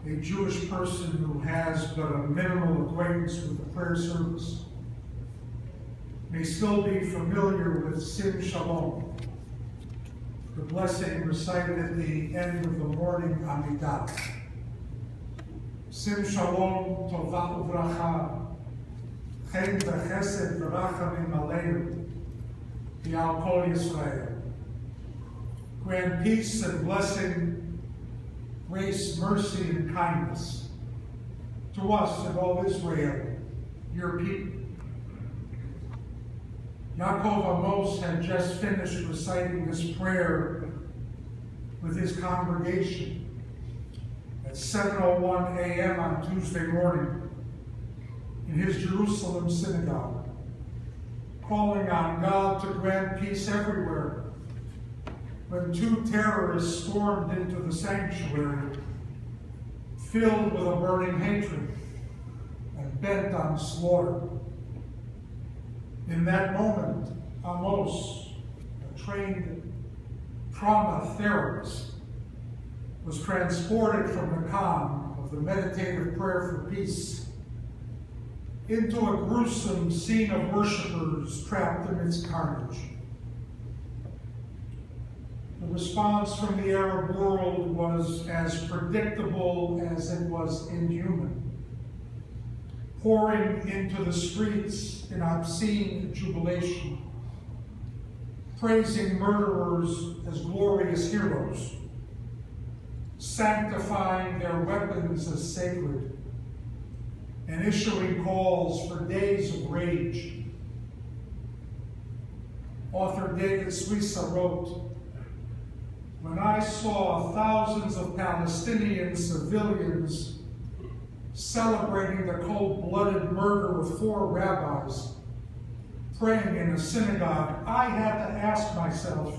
a Jewish person who has but a minimal acquaintance with the prayer service may still be familiar with Sim Shalom, the blessing recited at the end of the morning Amidah. Sim Shalom Tova Uvracha, Chen V'Chesed V'Rachamim Aleinu, B'al Kol Yisrael. Grant peace and blessing, grace, mercy, and kindness to us and all Israel, your people. Yaakov Amos had just finished reciting this prayer with his congregation at 7:01 a.m. on Tuesday morning in his Jerusalem synagogue, calling on God to grant peace everywhere, when two terrorists stormed into the sanctuary, filled with a burning hatred and bent on slaughter. In that moment, Amos, a trained trauma therapist, was transported from the calm of the meditative prayer for peace into a gruesome scene of worshipers trapped amidst carnage. The response from the Arab world was as predictable as it was inhuman, pouring into the streets in obscene jubilation, praising murderers as glorious heroes, sanctifying their weapons as sacred, and issuing calls for days of rage. Author David Suissa wrote, "When I saw thousands of Palestinian civilians celebrating the cold-blooded murder of 4 rabbis praying in a synagogue, I had to ask myself,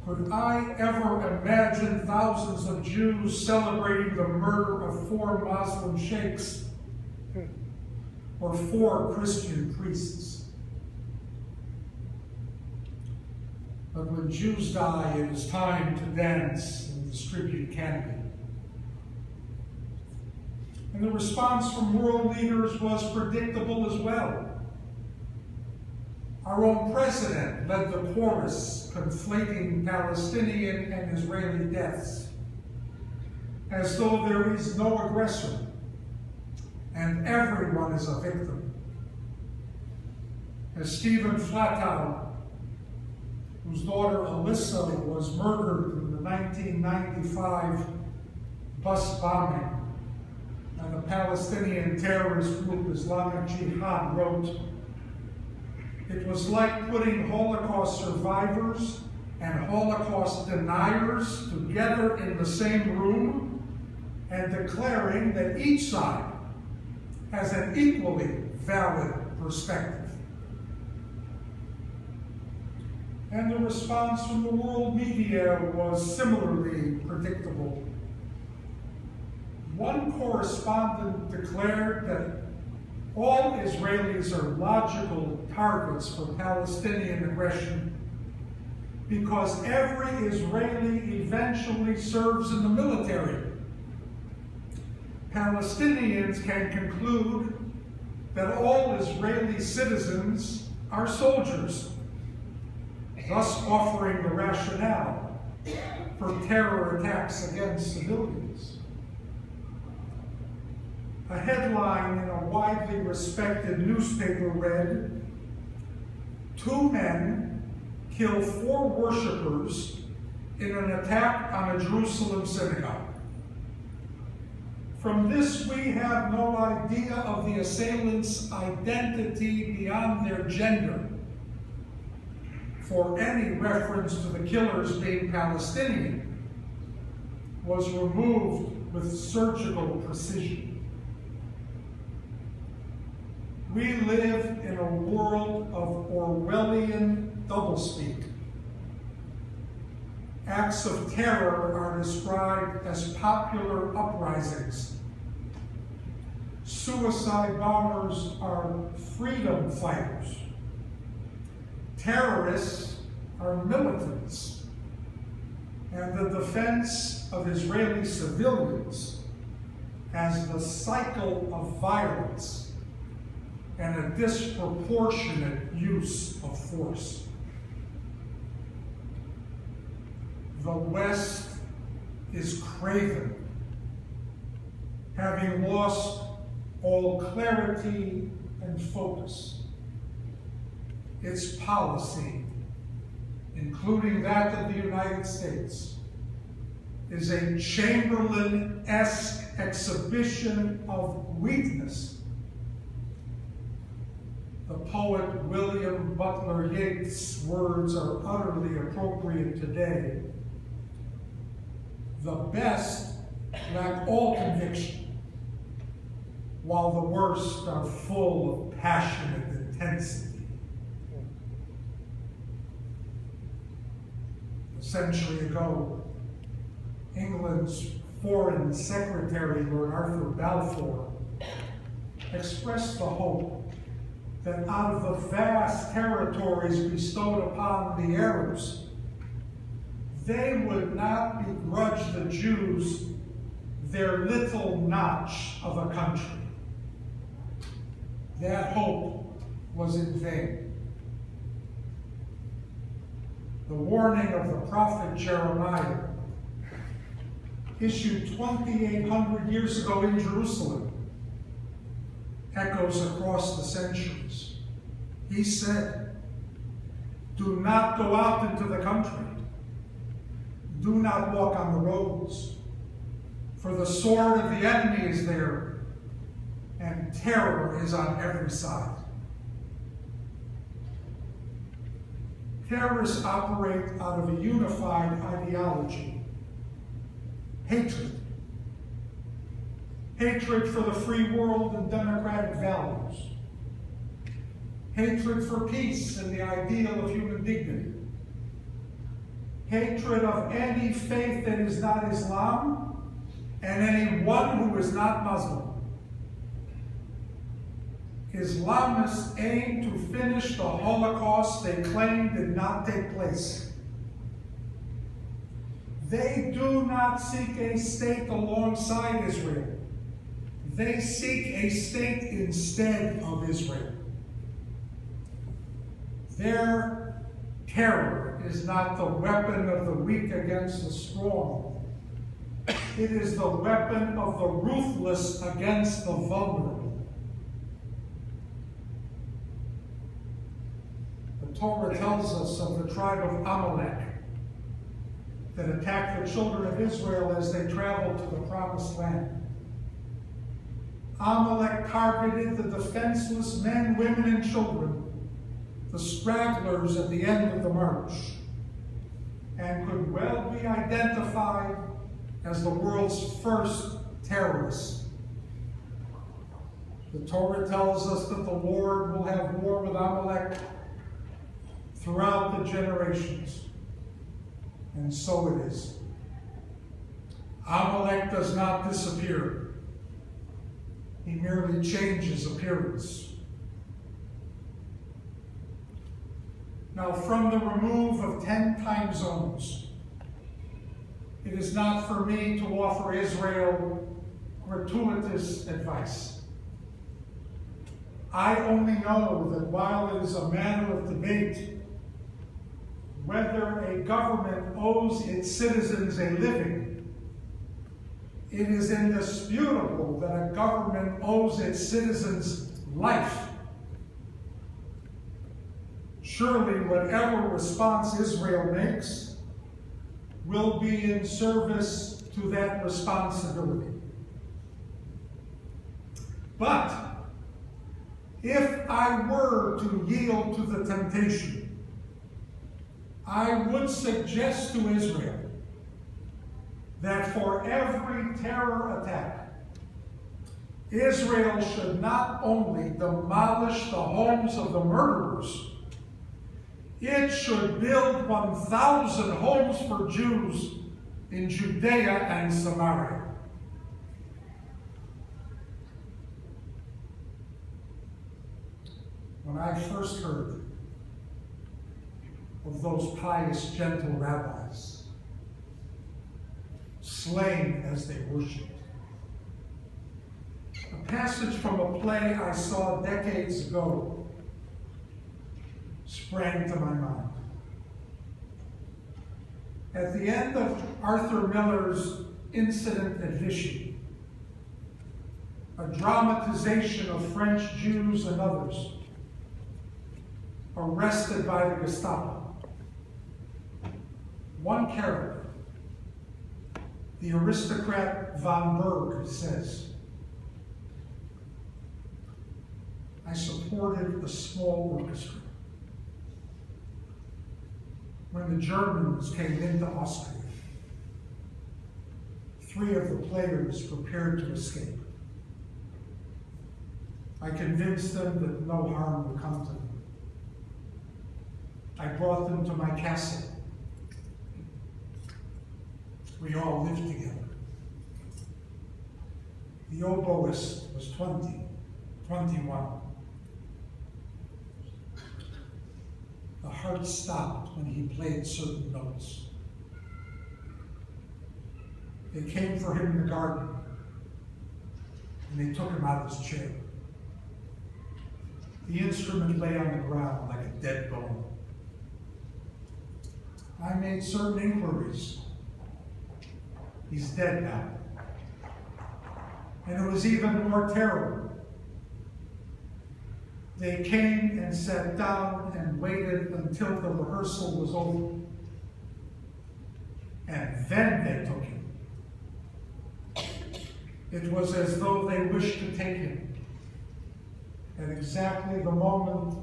could I ever imagine thousands of Jews celebrating the murder of 4 Muslim sheikhs or 4 Christian priests? But when Jews die, it is time to dance and distribute candy." And the response from world leaders was predictable as well. Our own president led the chorus, conflating Palestinian and Israeli deaths, as though there is no aggressor and everyone is a victim. As Stephen Flatow, whose daughter Alyssa was murdered in the 1995 bus bombing, and the Palestinian terrorist group Islamic Jihad, wrote, "It was like putting Holocaust survivors and Holocaust deniers together in the same room and declaring that each side has an equally valid perspective." And the response from the world media was similarly predictable. One correspondent declared that all Israelis are logical targets for Palestinian aggression because every Israeli eventually serves in the military. Palestinians can conclude that all Israeli citizens are soldiers, thus offering the rationale for terror attacks against civilians. A headline in a widely respected newspaper read, "2 men kill 4 worshipers in an attack on a Jerusalem synagogue." From this, we have no idea of the assailants' identity beyond their gender, for any reference to the killers being Palestinian was removed with surgical precision. We live in a world of Orwellian doublespeak. Acts of terror are described as popular uprisings. Suicide bombers are freedom fighters. Terrorists are militants. And the defense of Israeli civilians as the cycle of violence and a disproportionate use of force. The West is craven, having lost all clarity and focus. Its policy, including that of the United States, is a Chamberlain-esque exhibition of weakness. The poet William Butler Yeats' words are utterly appropriate today. The best lack all conviction, while the worst are full of passionate intensity. A century ago, England's Foreign Secretary, Lord Arthur Balfour, expressed the hope that out of the vast territories bestowed upon the Arabs, they would not begrudge the Jews their little notch of a country. That hope was in vain. The warning of the prophet Jeremiah, issued 2,800 years ago in Jerusalem, echoes across the centuries. He said, "Do not go out into the country. Do not walk on the roads, for the sword of the enemy is there, and terror is on every side." Terrorists operate out of a unified ideology: hatred. Hatred for the free world and democratic values. Hatred for peace and the ideal of human dignity. Hatred of any faith that is not Islam and anyone who is not Muslim. Islamists aim to finish the Holocaust they claim did not take place. They do not seek a state alongside Israel. They seek a state instead of Israel. Their terror is not the weapon of the weak against the strong. It is the weapon of the ruthless against the vulnerable. The Torah tells us of the tribe of Amalek that attacked the children of Israel as they traveled to the promised land. Amalek targeted the defenseless men, women, and children, the stragglers at the end of the march, and could well be identified as the world's first terrorist. The Torah tells us that the Lord will have war with Amalek throughout the generations. And so it is. Amalek does not disappear. He merely changes appearance. Now, from the remove of 10 time zones, it is not for me to offer Israel gratuitous advice. I only know that while it is a matter of debate whether a government owes its citizens a living, it is indisputable that a government owes its citizens life. Surely whatever response Israel makes will be in service to that responsibility. But if I were to yield to the temptation, I would suggest to Israel that for every terror attack, Israel should not only demolish the homes of the murderers, it should build 1,000 homes for Jews in Judea and Samaria. When I first heard of those pious, gentle rabbis slain as they worshipped. A passage from a play I saw decades ago sprang to my mind. At the end of Arthur Miller's Incident at Vichy, a dramatization of French Jews and others arrested by the Gestapo, one character, the aristocrat von Berg, says, "I supported a small orchestra. When the Germans came into Austria, 3 of the players prepared to escape. I convinced them that no harm would come to them. I brought them to my castle. We all lived together. The oboist was 21. The heart stopped when he played certain notes. They came for him in the garden, and they took him out of his chair. The instrument lay on the ground like a dead bone. I made certain inquiries. He's dead now. And it was even more terrible. They came and sat down and waited until the rehearsal was over. And then they took him. It was as though they wished to take him at exactly the moment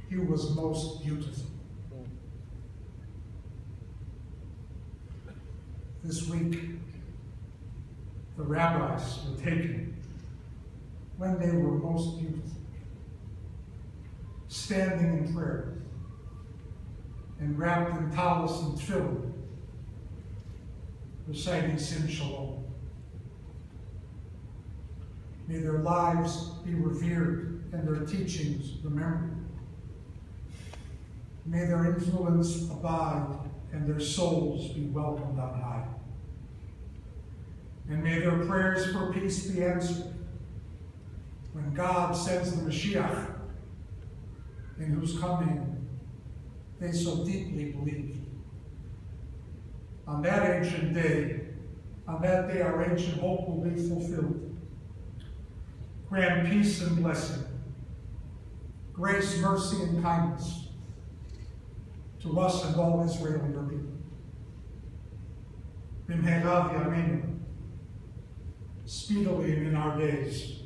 he was most beautiful." This week, the rabbis were taken when they were most beautiful, standing in prayer and wrapped in tallis and tefillin, reciting Sim Shalom. May their lives be revered and their teachings remembered. May their influence abide and their souls be welcomed on high. And may their prayers for peace be answered when God sends the Mashiach, in whose coming they so deeply believe. On that ancient day, our ancient hope will be fulfilled. Grant peace and blessing, grace, mercy, and kindness to us and all Israel and your people. B'mhera v'yameinu, speedily in our days.